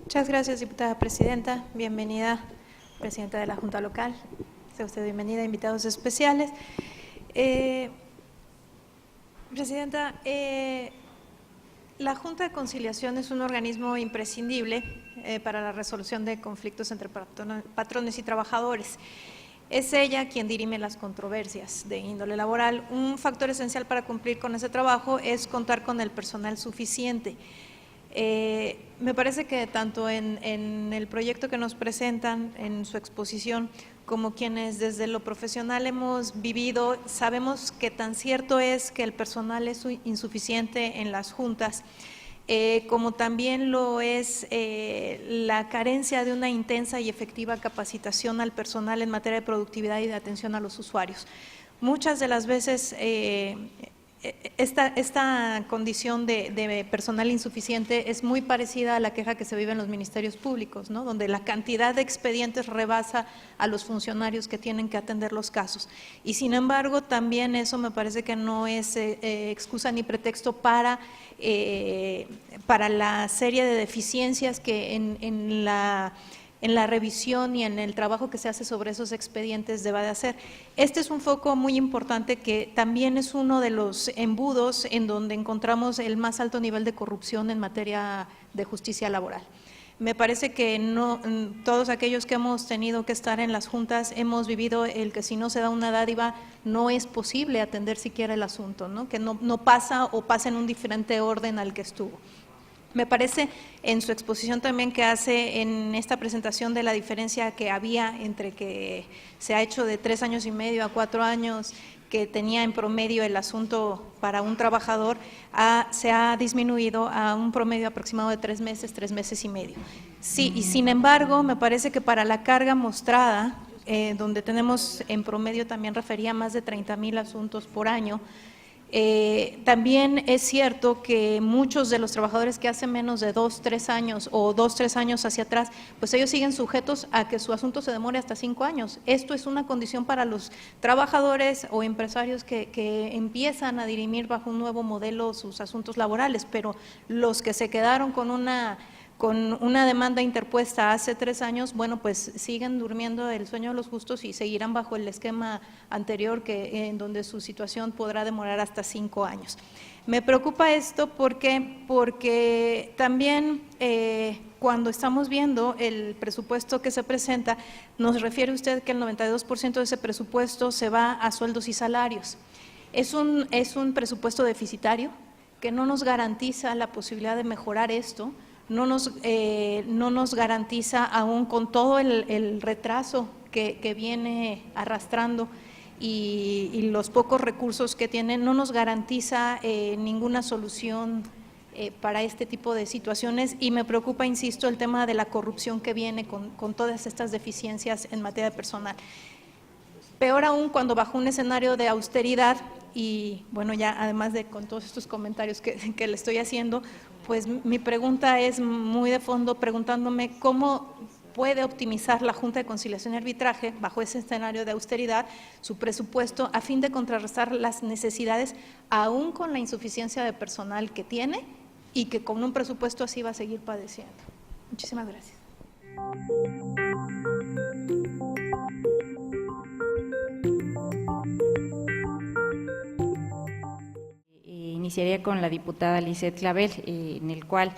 Muchas gracias, diputada presidenta. Bienvenida, presidenta de la Junta Local. Sea usted bienvenida, invitados especiales. Presidenta, la Junta de Conciliación es un organismo imprescindible para la resolución de conflictos entre patrones y trabajadores. Es ella quien dirime las controversias de índole laboral. Un factor esencial para cumplir con ese trabajo es contar con el personal suficiente. Me parece que tanto en el proyecto que nos presentan, en su exposición, como quienes desde lo profesional hemos vivido, sabemos que tan cierto es que el personal es insuficiente en las juntas, como también lo es la carencia de una intensa y efectiva capacitación al personal en materia de productividad y de atención a los usuarios. Muchas de las veces esta condición de personal insuficiente es muy parecida a la queja que se vive en los ministerios públicos, ¿no? Donde la cantidad de expedientes rebasa a los funcionarios que tienen que atender los casos. Y sin embargo, también eso me parece que no es excusa ni pretexto para la serie de deficiencias que en la revisión y en el trabajo que se hace sobre esos expedientes deba de hacer. Este es un foco muy importante que también es uno de los embudos en donde encontramos el más alto nivel de corrupción en materia de justicia laboral. Me parece que todos aquellos que hemos tenido que estar en las juntas hemos vivido el que si no se da una dádiva no es posible atender siquiera el asunto, ¿no? Que no pasa o pasa en un diferente orden al que estuvo. Me parece en su exposición también que hace en esta presentación de la diferencia que había entre que se ha hecho de 3 años y medio a 4 años, que tenía en promedio el asunto para un trabajador, se ha disminuido a un promedio aproximado de 3 meses y medio. Sí, y sin embargo, me parece que para la carga mostrada, donde tenemos en promedio, también refería más de 30,000 asuntos por año, también es cierto que muchos de los trabajadores que hace menos de 2-3 años o 2-3 años hacia atrás, pues ellos siguen sujetos a que su asunto se demore hasta 5 años. Esto es una condición para los trabajadores o empresarios que empiezan a dirimir bajo un nuevo modelo sus asuntos laborales, pero los que se quedaron con una demanda interpuesta hace 3 años, bueno, pues siguen durmiendo el sueño de los justos y seguirán bajo el esquema anterior en donde su situación podrá demorar hasta 5 años. Me preocupa esto porque también cuando estamos viendo el presupuesto que se presenta, nos refiere usted que el 92% de ese presupuesto se va a sueldos y salarios. Es un presupuesto deficitario que no nos garantiza la posibilidad de mejorar esto. No nos garantiza, aún con todo el retraso que viene arrastrando y los pocos recursos que tiene, no nos garantiza ninguna solución para este tipo de situaciones, y me preocupa, insisto, el tema de la corrupción que viene con todas estas deficiencias en materia de personal. Peor aún cuando bajo un escenario de austeridad, y bueno, ya además de con todos estos comentarios que le estoy haciendo, pues mi pregunta es muy de fondo, preguntándome cómo puede optimizar la Junta de Conciliación y Arbitraje bajo ese escenario de austeridad su presupuesto a fin de contrarrestar las necesidades, aún con la insuficiencia de personal que tiene y que con un presupuesto así va a seguir padeciendo. Muchísimas gracias. Iniciaría con la diputada Lisset Clavel, en el cual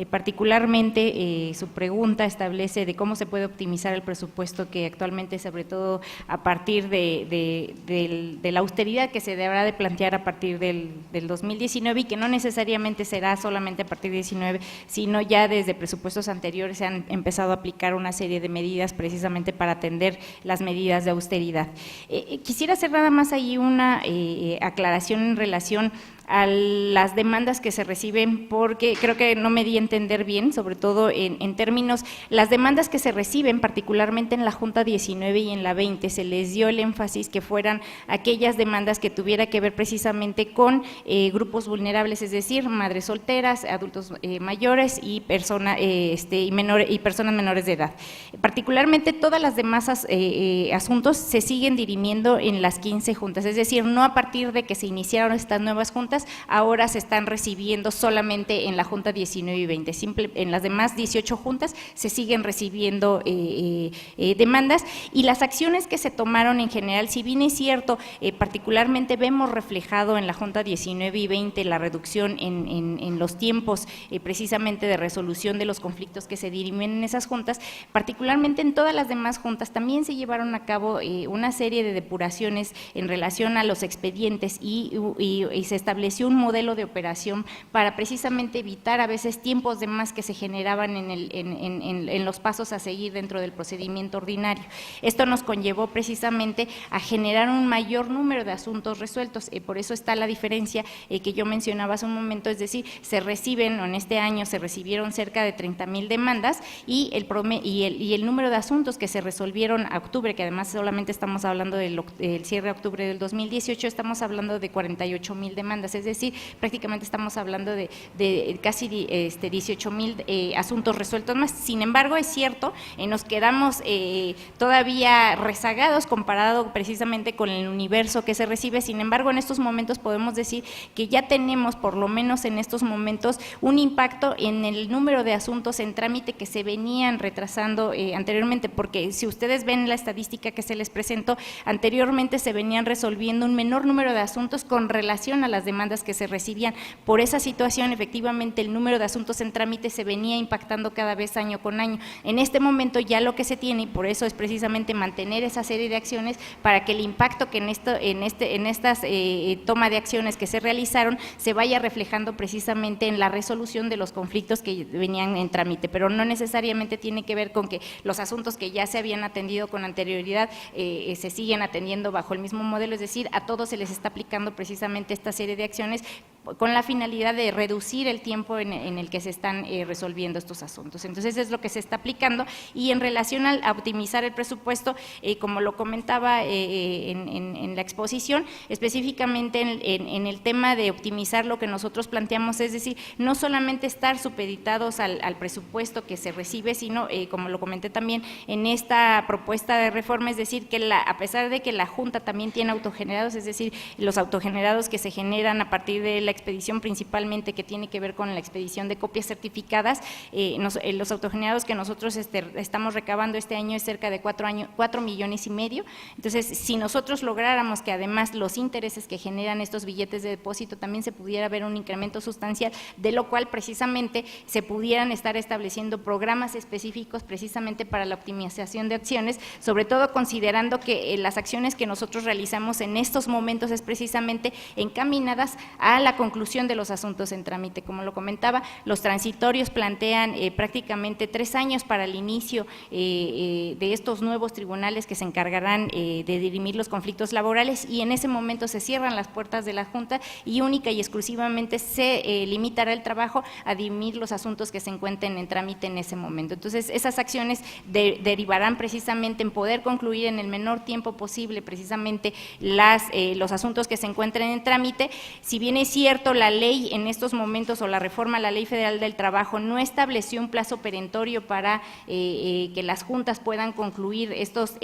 particularmente su pregunta establece de cómo se puede optimizar el presupuesto que actualmente, sobre todo a partir de la austeridad que se deberá de plantear a partir del 2019, y que no necesariamente será solamente a partir de 19, sino ya desde presupuestos anteriores se han empezado a aplicar una serie de medidas precisamente para atender las medidas de austeridad. Quisiera hacer nada más ahí una aclaración en relación a las demandas que se reciben, porque creo que no me di a entender bien, sobre todo en términos, las demandas que se reciben, particularmente en la Junta 19 y en la 20, se les dio el énfasis que fueran aquellas demandas que tuviera que ver precisamente con grupos vulnerables, es decir, madres solteras, adultos mayores y personas menores de edad. Particularmente todas las demás asuntos se siguen dirimiendo en las 15 juntas, es decir, no a partir de que se iniciaron estas nuevas juntas, ahora se están recibiendo solamente en la Junta 19 y 20, en las demás 18 juntas se siguen recibiendo demandas, y las acciones que se tomaron en general, si bien es cierto, particularmente vemos reflejado en la Junta 19 y 20 la reducción en los tiempos precisamente de resolución de los conflictos que se dirimen en esas juntas, particularmente en todas las demás juntas también se llevaron a cabo una serie de depuraciones en relación a los expedientes y se estableció un modelo de operación para precisamente evitar a veces tiempos de más que se generaban en los pasos a seguir dentro del procedimiento ordinario. Esto nos conllevó precisamente a generar un mayor número de asuntos resueltos, por eso está la diferencia que yo mencionaba hace un momento, es decir, en este año se recibieron cerca de 30,000 demandas y el número de asuntos que se resolvieron a octubre, que además solamente estamos hablando del cierre de octubre del 2018, estamos hablando de 48,000 demandas, es decir, prácticamente estamos hablando de casi 18,000 asuntos resueltos más. Sin embargo, es cierto, nos quedamos todavía rezagados comparado precisamente con el universo que se recibe. Sin embargo, en estos momentos podemos decir que ya tenemos, por lo menos en estos momentos, un impacto en el número de asuntos en trámite que se venían retrasando anteriormente, porque si ustedes ven la estadística que se les presentó, anteriormente se venían resolviendo un menor número de asuntos con relación a las demandas que se recibían. Por esa situación, efectivamente, el número de asuntos en trámite se venía impactando cada vez año con año. En este momento ya lo que se tiene, y por eso es precisamente mantener esa serie de acciones para que el impacto que en estas toma de acciones que se realizaron se vaya reflejando precisamente en la resolución de los conflictos que venían en trámite, pero no necesariamente tiene que ver con que los asuntos que ya se habían atendido con anterioridad se siguen atendiendo bajo el mismo modelo, es decir, a todos se les está aplicando precisamente esta serie de acciones con la finalidad de reducir el tiempo en el que se están resolviendo estos asuntos. Entonces, es lo que se está aplicando, y en relación a optimizar el presupuesto, como lo comentaba en la exposición, específicamente en el tema de optimizar lo que nosotros planteamos, es decir, no solamente estar supeditados al presupuesto que se recibe, sino, como lo comenté también, en esta propuesta de reforma, es decir, que a pesar de que la Junta también tiene autogenerados, es decir, los autogenerados que se generan a partir de la expedición principalmente, que tiene que ver con la expedición de copias certificadas, los autogenerados que nosotros estamos recabando este año es cerca de 4,5 millones. Entonces, si nosotros lográramos que además los intereses que generan estos billetes de depósito también se pudiera ver un incremento sustancial, de lo cual precisamente se pudieran estar estableciendo programas específicos precisamente para la optimización de acciones, sobre todo considerando que las acciones que nosotros realizamos en estos momentos es precisamente encaminadas a la conclusión de los asuntos en trámite. Como lo comentaba, los transitorios plantean prácticamente 3 años para el inicio de estos nuevos tribunales que se encargarán de dirimir los conflictos laborales, y en ese momento se cierran las puertas de la Junta y única y exclusivamente se limitará el trabajo a dirimir los asuntos que se encuentren en trámite en ese momento. Entonces, esas acciones derivarán precisamente en poder concluir en el menor tiempo posible precisamente los asuntos que se encuentren en trámite. Si bien es cierto, la ley en estos momentos, o la reforma a la Ley Federal del Trabajo, no estableció un plazo perentorio para que las juntas puedan concluir estos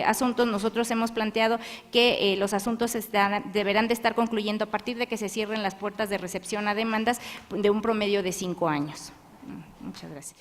asuntos, nosotros hemos planteado que los asuntos deberán de estar concluyendo a partir de que se cierren las puertas de recepción a demandas de un promedio de 5 años. Muchas gracias.